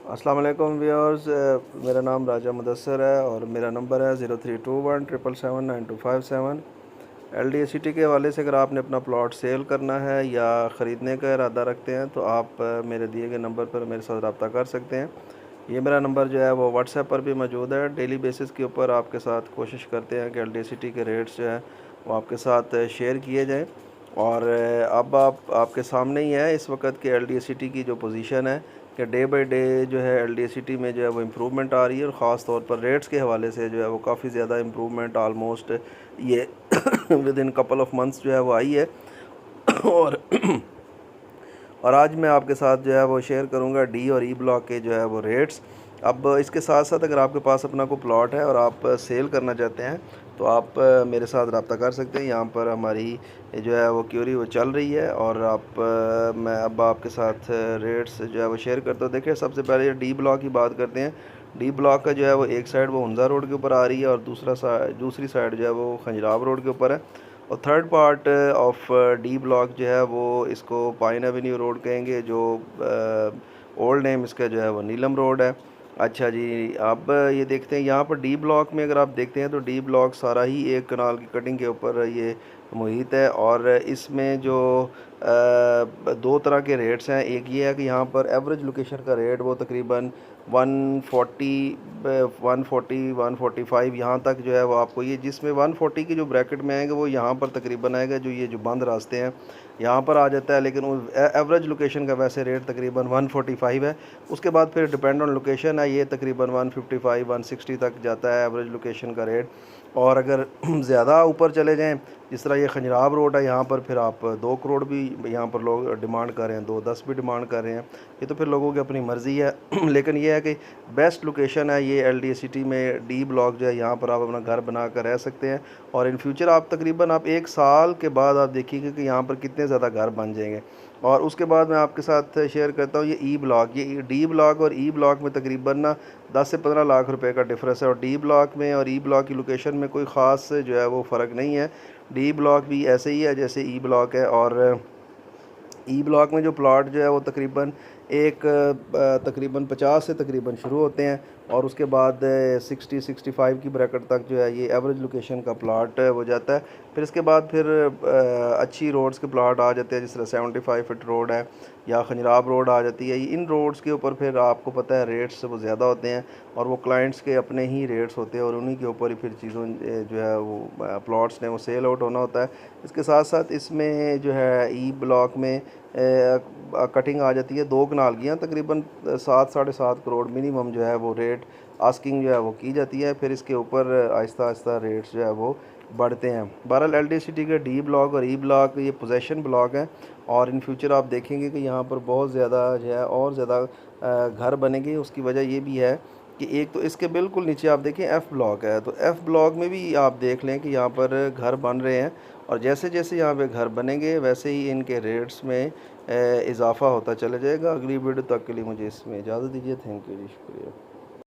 अस्सलाम वालेकुम व्यूअर्स, मेरा नाम राजा मुदस्सर है और मेरा नंबर है 0321777927। LDACT के हवाले से अगर आपने अपना प्लॉट सेल करना है या ख़रीदने का इरादा रखते हैं तो आप मेरे दिए गए नंबर पर मेरे साथ रब्ता कर सकते हैं। ये मेरा नंबर जो है वो व्हाट्सएप पर भी मौजूद है। डेली बेसिस के ऊपर आपके साथ कोशिश करते हैं कि LDACT के रेट्स जो है वो आपके साथ शेयर किए जाएँ। और अब आपके सामने ही है इस वक्त के LDACT की जो पोजीशन है कि डे बाय डे जो है LDACT में जो है वो इम्प्रूवमेंट आ रही है और ख़ास तौर पर रेट्स के हवाले से जो है वो काफ़ी ज़्यादा इम्प्रूवमेंट ऑलमोस्ट ये with in couple of months जो है वो आई है। और और आज मैं आपके साथ जो है वो शेयर करूंगा डी और ई ब्लॉक के जो है वो रेट्स। अब इसके साथ साथ अगर आपके पास अपना कोई प्लॉट है और आप सेल करना चाहते हैं तो आप मेरे साथ रब्ता कर सकते हैं। यहाँ पर हमारी जो है वो क्यूरी वो चल रही है और मैं अब आपके साथ रेट्स जो है वो शेयर करता हूँ। देखिए, सबसे पहले डी ब्लॉक की बात करते हैं। डी ब्लॉक का जो है वो एक साइड वो हुंजा रोड के ऊपर आ रही है और दूसरी साइड जो है वो खंजराब रोड के ऊपर है। और third part of D block जो है वो इसको पाइन एवेन्यू रोड कहेंगे, जो ओल्ड नेम इसका जो है वो नीलम रोड है। अच्छा जी, अब ये देखते हैं यहाँ पर डी ब्लॉक में अगर आप देखते हैं तो डी ब्लॉक सारा ही एक कनाल की कटिंग के ऊपर ये मुहित है। और इसमें जो दो तरह के रेट्स हैं। एक ये है कि यहाँ पर एवरेज लोकेशन का रेट वो तकरीबन 140 145 यहाँ तक जो है वो आपको, ये जिसमें 140 की जो ब्रैकेट में आएगा वो यहाँ पर तकरीबन आएगा। जो ये जो बंद रास्ते हैं यहाँ पर आ जाता है, लेकिन एवरेज लोकेशन का वैसे रेट तकरीबन 145 है। उसके बाद फिर डिपेंड ऑन लोकेशन है, ये तकरीबन 155 160 तक जाता है एवरेज लोकेशन का रेट। और अगर ज़्यादा ऊपर चले जाएं, जिस तरह ये खंजराब रोड है, यहाँ पर फिर आप 2 करोड़ भी यहाँ पर लोग डिमांड कर रहे हैं, 210 भी डिमांड कर रहे हैं। ये तो फिर लोगों की अपनी मर्ज़ी है। लेकिन ये है कि बेस्ट लोकेशन है ये LDACT में डी ब्लॉक जो है, यहाँ पर आप अपना घर बना कर रह सकते हैं। और इन फ्यूचर आप तकरीबन आप 1 साल के बाद आप देखिएगा कि यहाँ पर कितने ज़्यादा घर बन जाएंगे। और उसके बाद मैं आपके साथ शेयर करता हूँ ये ई ब्लॉक। ये डी ब्लॉक और ई ब्लॉक में तकरीबन ना 10 से 15 लाख रुपए का डिफरेंस है। और डी ब्लॉक में और ई ब्लॉक की लोकेशन में कोई ख़ास जो है वो फ़र्क नहीं है। डी ब्लॉक भी ऐसे ही है जैसे ई ब्लॉक है। और ई ब्लॉक में जो प्लॉट जो है वो तकरीबन 50 से तकरीबन शुरू होते हैं और उसके बाद 60-65 की ब्रैकेट तक जो है ये एवरेज लोकेशन का प्लॉट हो जाता है। फिर इसके बाद फिर अच्छी रोड्स के प्लॉट आ जाते हैं, जिस तरह 75 फीट रोड है या खंजराब रोड आ जाती है। इन रोड्स के ऊपर फिर आपको पता है रेट्स वो ज़्यादा होते हैं और वो क्लाइंट्स के अपने ही रेट्स होते हैं और उन्हीं के ऊपर ही फिर चीज़ों जो है वो प्लॉट्स ने वो सेल आउट होना होता है। इसके साथ साथ इसमें जो है ई ब्लॉक में कटिंग आ जाती है 2 कनाल की। हैं तकरीबन 7 साढ़े 7 करोड़ मिनिमम जो है वो रेट आस्किंग जो है वो की जाती है। फिर इसके ऊपर आहिस्ता आहिस्ता रेट्स जो है वो बढ़ते हैं। बहरहाल LDACT के डी ब्लॉक और ई ब्लॉक ये पोजेशन ब्लॉक हैं और इन फ्यूचर आप देखेंगे कि यहाँ पर बहुत ज़्यादा जो है और ज़्यादा घर बनेंगे। उसकी वजह ये भी है कि एक तो इसके बिल्कुल नीचे आप देखें F ब्लॉक है, तो F ब्लॉक में भी आप देख लें कि यहाँ पर घर बन रहे हैं और जैसे जैसे यहाँ पे घर बनेंगे वैसे ही इनके रेट्स में इजाफ़ा होता चला जाएगा। अगली वीडियो तक के लिए मुझे इसमें इजाज़त दीजिए। थैंक यू जी, शुक्रिया।